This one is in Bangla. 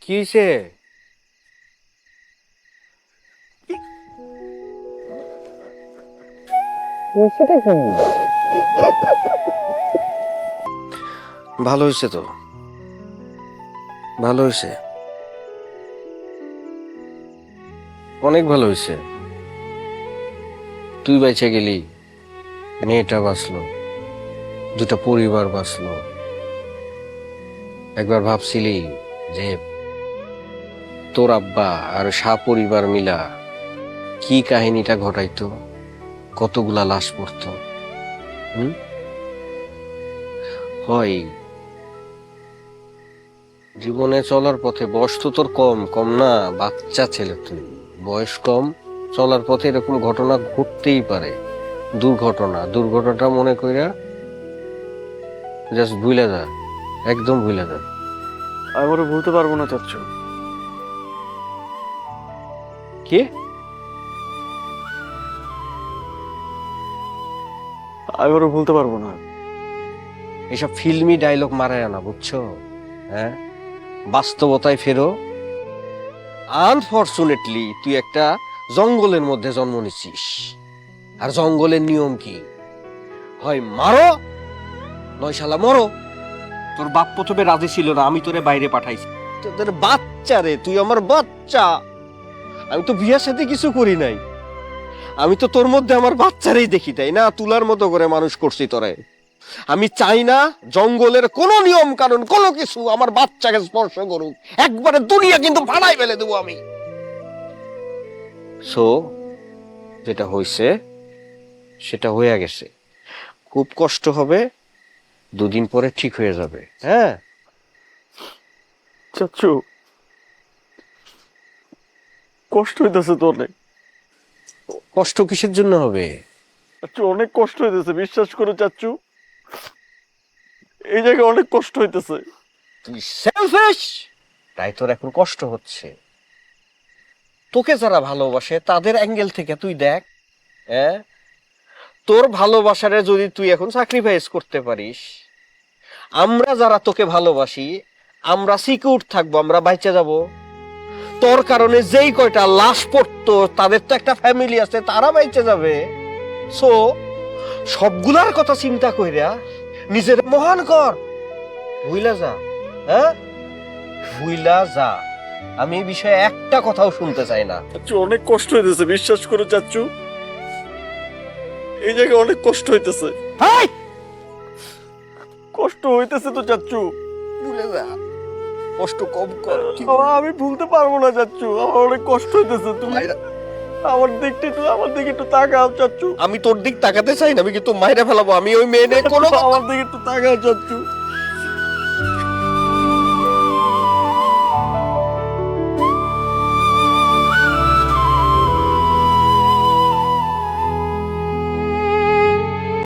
কি হইছে? ভালো হয়েছে তো, ভালো হয়েছে, অনেক ভালো হয়েছে। তুই বেঁচে গেলি, মেয়েটা বাঁচলো, দুটা পরিবার বাঁচলো। একবার ভাবছিলি যে তোর আব্বা আর পরিবার মিলা কি কাহিনীটা ঘটাইতো, কতগুলা লাশ পড়তো। হুম, হয় জীবনে চলার পথে বয়স তো তোর কম কম না, বাচ্চা ছেলে তুই, বয়স কম, চলার পথে এরকম ঘটনা ঘটতেই পারে। দুর্ঘটনা, দুর্ঘটনাটা মনে কইরা জাস্ট ভুলে যা, একদম ভুলে যা। আমি ওরা ভুলতে পারবো না চাচ্ছু। কি? আমি ওরা ভুলতে পারবো না। এসব ফিল্মি ডায়লগ মারায় না, বুঝছো? হ্যাঁ, বাস্তবতায় ফেরো। আনফরচুনেটলি তুই একটা জঙ্গলের মধ্যে জন্ম নিচ্ছিস, আর জঙ্গলের নিয়ম কি? হয় মারো, নয় শালা মরো। তোর বাপ প্রথমে রাজি ছিল না, আমি তোরে বাইরে পাঠাইছি। তোদের বাচ্চা রে, তুই আমার বাচ্চা। আমি তো বিয়ের সাথে কিছু করি নাই, আমি তো তোর মধ্যে আমার বাচ্চারই দেখি, তাই না? তুলার মতো করে মানুষ করছি তোরে। আমি চাই না জঙ্গলের কোনো নিয়ম কানুন কোনো কিছু আমার বাচ্চাকে স্পর্শ করুক। একবারে দুনিয়া কিন্তু ফাড়াই ফেলে দেবো আমি। সো যেটা হয়েছে সেটা হয়ে গেছে, খুব কষ্ট হবে, দুদিন পরে ঠিক হয়ে যাবে। হ্যাঁ, চাচ্ছু, কষ্ট হইতেছে তো অনেক। কষ্ট কিসের জন্য হবে? চাচ্ছু, অনেক কষ্ট হইতেছে, বিশ্বাস করো চাচ্ছু। এই জায়গায় অনেক কষ্ট হইতেছে। তুই সেলফিশ, তাই তোর এখন কষ্ট হচ্ছে। তোকে যারা ভালোবাসে তাদের অ্যাঙ্গেল থেকে তুই দেখ। হ্যাঁ, তোর ভালোবাসারে যদি তুই এখন স্যাক্রিফাইস করতে পারিস, আমরা যারা তোকে ভালোবাসি আমরা সিকিউর থাকবো, আমরা বাইচে যাব। তোর কারণে যেই কয়টা লাশ পড়তো তাদের তো একটা ফ্যামিলি আছে, তারা বাইচে যাবে। সো সবগুলার কথা চিন্তা কইরা নিজের মহান কর, ভুইলা যা। হ্যাঁ, ভুইলা যা। আমি এই বিষয়ে একটা কথাও শুনতে চাই না। চাচ্ছু, অনেক কষ্ট হইতেছে, বিশ্বাস করো চাচ্ছু। এই জায়গায় অনেক কষ্ট হইতেছে। হাই, কষ্ট হইতেছে তো চাচ্ছু। ভুলে যা, কষ্ট কম কর। আমি ভুলতে পারবো না চাচ্ছু, আমার অনেক কষ্ট হইতেছে। তুমি আমার দিকে একটু তাকাও চাচ্ছু। আমি তোর দিক তাকাতে চাই না, আমি কিন্তু মাইরা ফেলাবো। আমি ওই মেয়ে নিয়ে কোনো আমার দিকে একটু তাকাও চাচ্ছু।